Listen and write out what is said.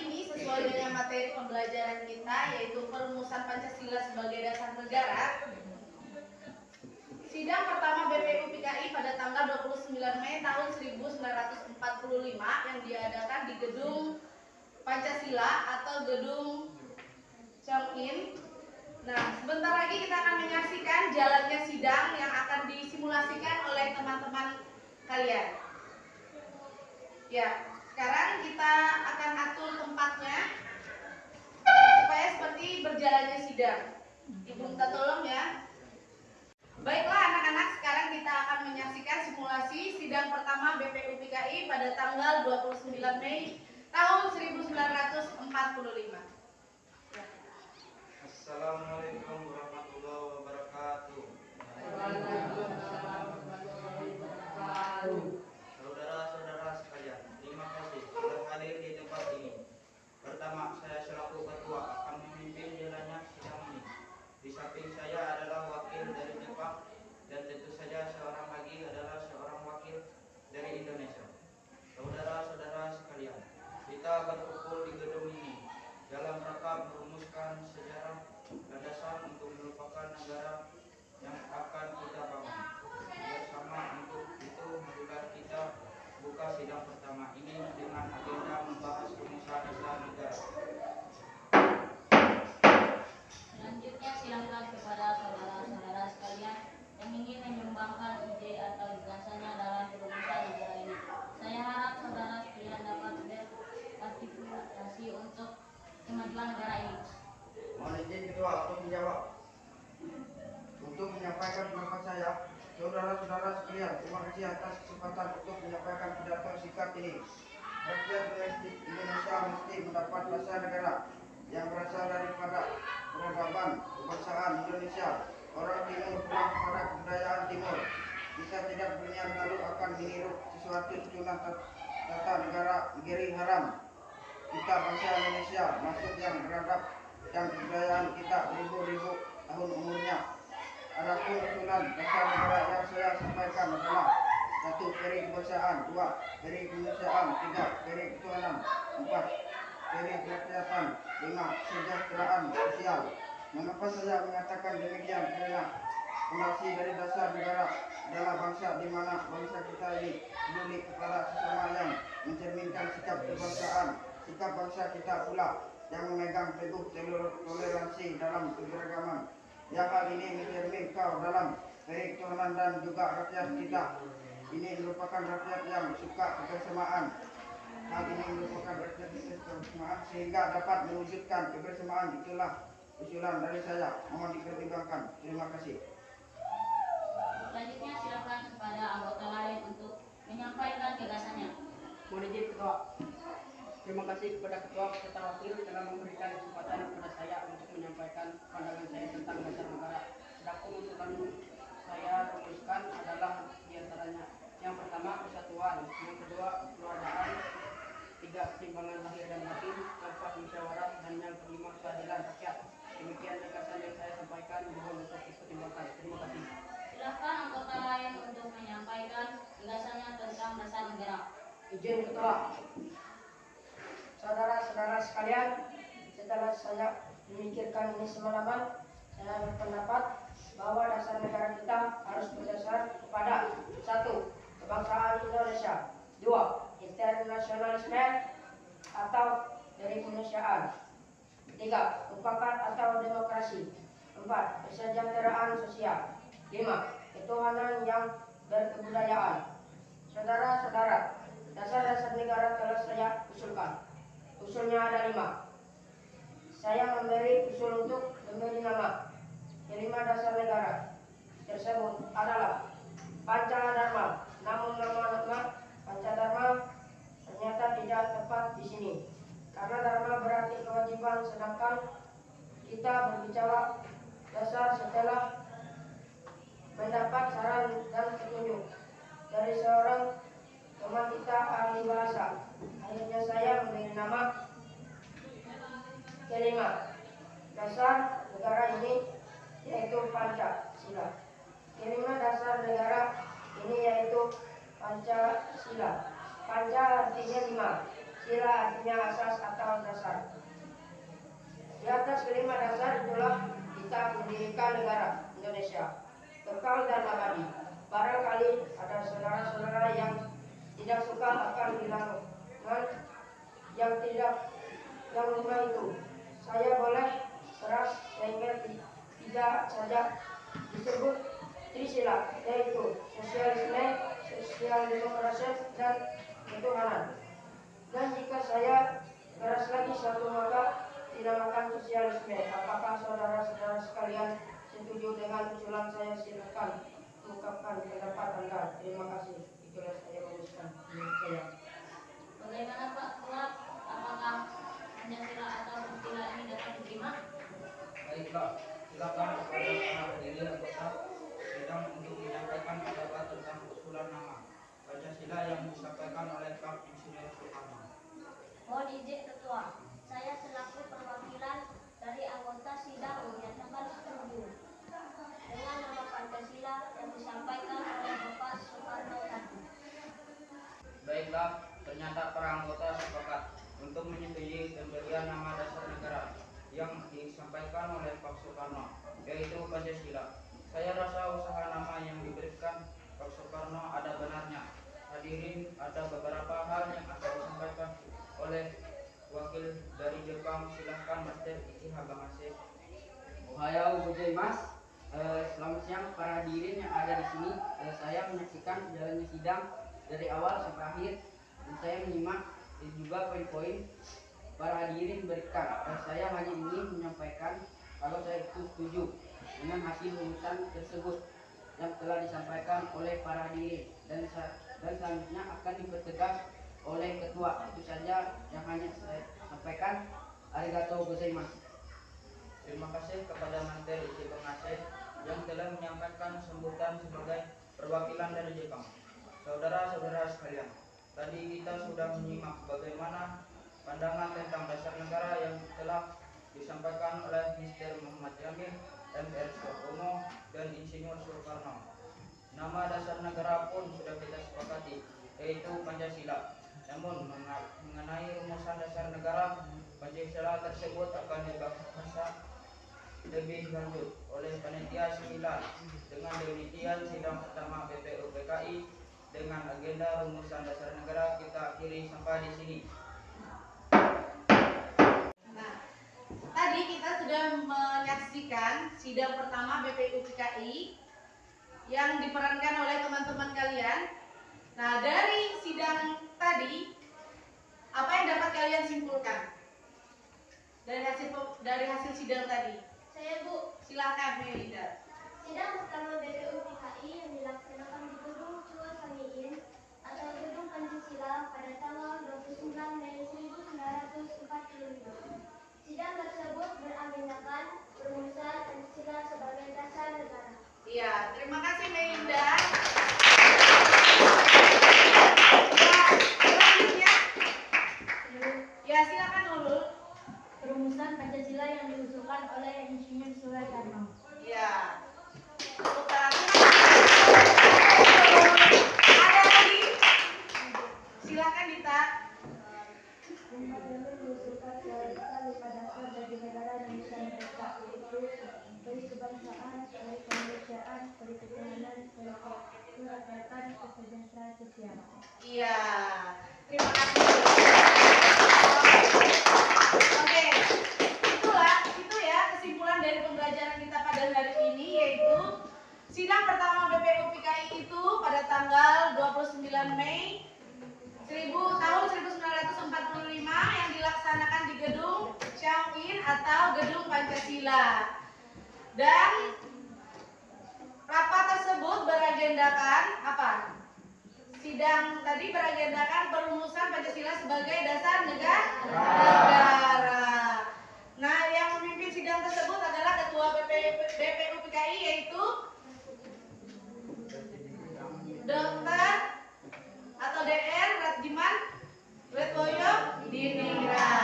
ini sesuai dengan materi pembelajaran kita, yaitu perumusan Pancasila sebagai dasar negara. Sidang pertama BPU PKI pada tanggal 29 Mei tahun 1945 yang diadakan di Gedung Pancasila atau Gedung Chong-in. Nah, sebentar lagi kita akan menyaksikan jalannya sidang yang akan disimulasikan oleh teman-teman kalian. Ya, sekarang kita akan atur tempatnya supaya seperti berjalannya sidang. Ibu minta tolong ya. Baiklah anak-anak, sekarang kita akan menyaksikan simulasi sidang pertama BPU PKI pada tanggal 29 Mei tahun 1945. Assalamualaikum warahmatullahi wabarakatuh. Saudara-saudara sekalian, terima kasih telah hadir di tempat ini. Pertama, saya selaku ketua akan memimpin jalannya sidang ini. Di samping saya adalah wakil dari Jepang dan tentu saja seorang lagi adalah seorang wakil dari Indonesia. Saudara-saudara sekalian, kita berkumpul di gedung ini dalam rangka merumuskan sejarah landasan untuk melupakan negara yang akan kita bangun bersama. Untuk itu, marilah kita buka sidang pertama ini dengan agenda membahas rumusan dasar negara. Selanjutnya silakan kepada saudara-saudara sekalian yang ingin menyumbangkan ide atau gagasannya dalam perumusan negara ini. Saya harap saudara sekalian dapat berpartisipasi untuk kemajuan negara ini. Mohon izin ketua untuk menjawab. Untuk menyampaikan pendapat saya, saudara-saudara sekalian, terima kasih atas kesempatan untuk menyampaikan pidato singkat ini. Rakyat domestik Indonesia mesti mendapat dasar negara yang berasal daripada peradaban kebangsaan Indonesia. Orang Timur pulang kepada kebudayaan Timur. Kita tidak berniat lalu akan meniru sesuatu susunan tata negara negeri haram. Kita bangsa Indonesia, maksud yang beradab dan kebudayaan kita ribu-ribu tahun umurnya. Adapun usulan dasar negara yang saya sampaikan adalah: 1. Peri kebangsaan, 2. Peri kemanusiaan, 3. Peri ketuhanan, 4. Peri kerakyatan, 5. Kesejahteraan sosial. Mengapa saya mengatakan demikian? Karena fondasi dari dasar negara adalah bangsa, di mana bangsa kita ini peduli kepada sesama yang mencerminkan sikap kebangsaan. Sikap bangsa kita pula yang memegang teguh toleransi dalam keberagaman. Yang hal ini mencermin kau dalam peri ketuhanan dan juga rakyat kita. Ini merupakan rakyat yang suka kebersamaan. Hal ini merupakan rakyat kebersamaan sehingga dapat mewujudkan kebersamaan. Itulah usulan dari saya. Mohon dipertimbangkan. Terima kasih. Selanjutnya silakan kepada anggota lain untuk menyampaikan gagasannya. Mohon izin ketua. Terima kasih kepada ketua serta wakil telah memberikan kesempatan kepada saya untuk menyampaikan pandangan saya tentang dasar negara. Sedangkan usulan saya rumuskan adalah diantaranya: yang pertama, persatuan; yang kedua, keluargaan; 3. Keseimbangan lahir dan batin; 4. Musyawarah; dan yang kelima, keadilan rakyat. Demikian gagasan yang saya sampaikan, mohon untuk dipertimbangkan. Terima kasih. Silakan anggota lain untuk menyampaikan gagasannya tentang dasar negara. Izin ketua. Saudara-saudara sekalian, setelah saya memikirkan ini semalaman, saya berpendapat bahwa dasar negara kita harus berdasar kepada: 1. Kebangsaan Indonesia; 2. Internasionalisme atau dari kemanusiaan; 3. Mufakat atau demokrasi; 4. Kesejahteraan sosial; 5. Ketuhanan yang berkebudayaan. Saudara-saudara, dasar-dasar negara telah saya usulkan. Usulnya ada 5. Saya memberi usul untuk memberi nama kelima dasar negara tersebut adalah Pancadharma. Namun nama Pancadharma ternyata tidak tepat di sini, karena dharma berarti kewajiban, sedangkan kita berbicara dasar setelah mendapat saran dan petunjuk dari seorang teman kita ahli bahasa. Akhirnya saya memberi nama kelima dasar negara ini, yaitu Pancasila. Kelima dasar negara ini yaitu Pancasila. Panca artinya 5, Sila artinya asas atau dasar. Di atas kelima dasar itulah kita mendirikan negara Indonesia, kekal dan abadi. Barangkali ada saudara-saudara yang tidak suka akan bilangan yang lima itu. Saya boleh keras sehingga tidak saja disebut Trisila, yaitu sosialisme, sosial demokrasi, dan ketuhanan. Dan jika saya keras lagi satu maka dinamakan sosialisme. Apakah saudara-saudara sekalian setuju dengan usulan saya? Silakan ungkapkan pendapat Anda. Terima kasih. Itulah saya menuliskan saya. Bagaimana Pak Ketua? Apakah Pancasila atau istilah ini dapat diterima? Baiklah, silakan kepada para hadirin anggota sidang untuk menyampaikan pendapat tentang usulan nama Pancasila yang disampaikan oleh Pak Insinyur Soekarno. Mohon izin Ketua, saya selaku perwakilan dari anggota sidang menyatakan setuju dengan nama Pancasila yang disampaikan oleh Bapak Soekarno tadi. Baiklah, ternyata para anggota sepakat untuk menyetujui pemberian nama dasar negara yang disampaikan oleh Pak Soekarno, yaitu Pancasila. Saya rasa usaha nama yang diberikan Pak Soekarno ada benarnya. Hadirin, ada beberapa hal yang akan disampaikan oleh wakil dari Jepang. Silahkan Master Iki Habangase. Ohayou gozaimasu. Selamat siang para hadirin yang ada di sini. Saya menyaksikan jalannya sidang dari awal sampai akhir dan saya menyimak juga poin-poin para hadirin berikan. Saya hanya ingin menyampaikan kalau saya itu setuju dengan hasil rumusan tersebut yang telah disampaikan oleh para hadirin dan selanjutnya akan dipertegas oleh ketua. Itu saja yang hanya saya sampaikan. Arigatou gozaimasu. Terima kasih kepada Master Iki Habangase yang telah menyampaikan sambutan sebagai perwakilan dari Jepang. Saudara-saudara sekalian, tadi kita sudah menyimak bagaimana pandangan tentang dasar negara yang telah disampaikan oleh Mr. Muhammad Jamil, MR Soekarno, dan Insinyur Soekarno. Nama dasar negara pun sudah kita sepakati, yaitu Pancasila. Namun mengenai rumusan dasar negara, Pancasila tersebut akan dibahas lebih lanjut oleh panitia 9. Dengan demikian sidang pertama BPUPKI dengan agenda rumusan dasar negara kita akhiri sampai di sini. Nah, tadi kita sudah menyaksikan sidang pertama BPUPKI yang diperankan oleh teman-teman kalian. Nah, dari sidang tadi, apa yang dapat kalian simpulkan dari hasil sidang tadi? Saya Bu, Silakan Melinda. sidang pertama BPUPKI yang dilaksanakan di Gedung Chua Sangiin atau Gedung Pancasila pada tanggal 29 Mei 1945. Sidang tersebut beragendakan perumusan Pancasila sebagai dasar negara. Iya, terima kasih Melinda. Selanjutnya, ya silakan Ulul. Perumusan Pancasila yang diusulkan oleh Insinyur Soekarno. Ya. Tepuk tangan. Ada lagi? Silakan Dita. Umat yang diusulkan sebagai dasar bagi negara Indonesia Merdeka, yaitu kebangsaan, kemanusiaan, ketuhanan, kerakyatan, kesejahteraan sosial. Iya. Terima kasih. Oke. Itu ya kesimpulan dari pembelajaran kita pada hari ini, yaitu sidang pertama BPUPKI itu pada tanggal 29 Mei tahun 1945 yang dilaksanakan di Gedung Changin atau Gedung Pancasila. Dan rapat tersebut beragendakan apa? Sidang tadi beragendakan perumusan Pancasila sebagai dasar negara. Nah, yang memimpin sidang tersebut adalah Ketua BPUPKI yaitu Dr. atau DR Ratjiman Wetoyo Diningrat.